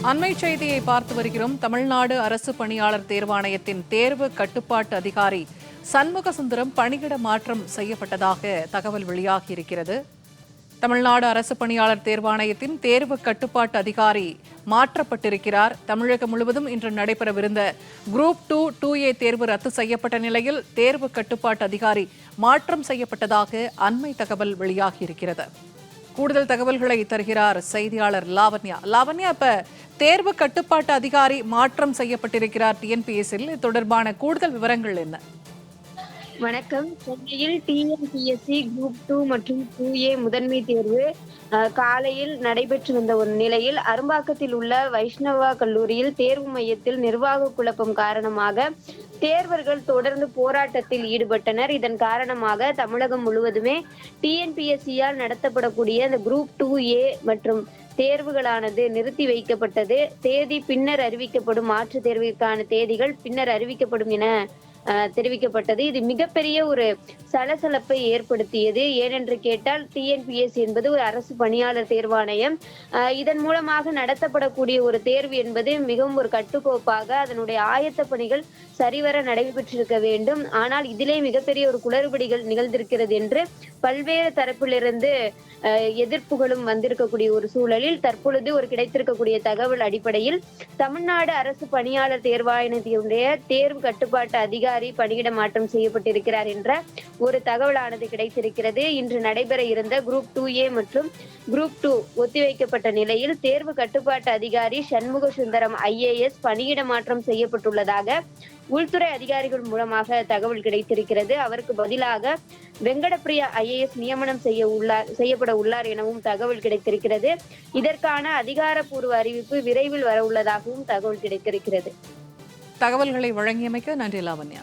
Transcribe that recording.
அண்மை செய்தியை பார்த்து வருகிறோம். தமிழ்நாடு அரசு பணியாளர் தேர்வாணையத்தின் தேர்வு கட்டுப்பாட்டு அதிகாரி சண்முக சுந்தரம் பணியிட மாற்றம் செய்யப்பட்டதாக தகவல் வெளியாகியிருக்கிறது. தமிழ்நாடு அரசு பணியாளர் தேர்வாணையத்தின் தேர்வு கட்டுப்பாட்டு அதிகாரி மாற்றப்பட்டிருக்கிறார். தமிழகம் முழுவதும் இன்று நடைபெறவிருந்த குரூப் 2A தேர்வு ரத்து செய்யப்பட்ட நிலையில் தேர்வு கட்டுப்பாட்டு அதிகாரி மாற்றம் செய்யப்பட்டதாக அண்மை தகவல் வெளியாகியிருக்கிறது. கூடுதல் தகவல்களை தருகிறார் செய்தியாளர் லாவண்யா. லாவண்யா, இப்ப தேர்வு கட்டுப்பாட்டு அதிகாரி மாற்றம் செய்யப்பட்டிருக்கிறார் டிஎன்பிஎஸ்சியில். இது தொடர்பான கூடுதல் விவரங்கள் என்ன? வணக்கம். சென்னையில் டிஎன்பிஎஸ்சி குரூப் 2 மற்றும் 2A முதன்மை தேர்வு காலையில் நடைபெற்று வந்த ஒரு நிலையில் அரும்பாக்கத்தில் உள்ள வைஷ்ணவா கல்லூரியில் தேர்வு மையத்தில் நிர்வாக குழப்பம் காரணமாக தேர்வர்கள் தொடர்ந்து போராட்டத்தில் ஈடுபட்டனர். இதன் காரணமாக தமிழகம் முழுவதுமே டிஎன்பிஎஸ்சியால் நடத்தப்படக்கூடிய இந்த குரூப் 2A மற்றும் தேர்வுகளானது நிறுத்தி வைக்கப்பட்டது. தேதி பின்னர் அறிவிக்கப்படும், மாற்று தேர்விற்கான தேதிகள் பின்னர் அறிவிக்கப்படும் என தெரிவிக்கப்பட்டது. இது மிகப்பெரிய ஒரு சலசலப்பை ஏற்படுத்தியது. ஏனென்று கேட்டால் டிஎன்பிஎஸ்சி என்பது ஒரு அரசு பணியாளர் தேர்வாணையம். இதன் மூலமாக நடத்தப்படக்கூடிய ஒரு தேர்வு என்பது மிகவும் ஒரு கட்டுக்கோப்பாக அதனுடைய ஆயத்த பணிகள் சரிவர நடைபெற்றிருக்க வேண்டும். ஆனால் இதிலே மிகப்பெரிய ஒரு குளறுபடிகள் நிகழ்ந்திருக்கிறது என்று பல்வேறு தரப்பிலிருந்து எதிர்ப்புகளும் வந்திருக்கக்கூடிய ஒரு சூழலில் தற்பொழுது ஒரு கிடைத்திருக்கக்கூடிய தகவல் அடிப்படையில் தமிழ்நாடு அரசு பணியாளர் தேர்வாணையத்தினுடைய தேர்வு கட்டுப்பாட்டு அதிகாரி பணியிட மாற்றம் செய்யப்பட்டிருக்கிறார் என்ற ஒரு தகவலானது கிடைத்திருக்கிறது. இன்று நடைபெற இருந்த குரூப் 2A மற்றும் குரூப் 2 ஒத்திவைக்கப்பட்ட நிலையில் தேர்வு கட்டுப்பாட்டு அதிகாரி சண்முக சுந்தரம் IAS பணியிட மாற்றம் செய்யப்பட்டுள்ளதாக உள்துறை அதிகாரிகள் மூலமாக தகவல் கிடைத்திருக்கிறது. அவருக்கு பதிலாக வெங்கடப்பிரியா IAS நியமனம் செய்யப்பட உள்ளார் எனவும் தகவல் கிடைத்திருக்கிறது. இதற்கான அதிகாரப்பூர்வ அறிவிப்பு விரைவில் வர உள்ளதாகவும் தகவல் கிடைத்திருக்கிறது. தகவல்களை வழங்கியமைக்கு நன்றி லாவண்யா.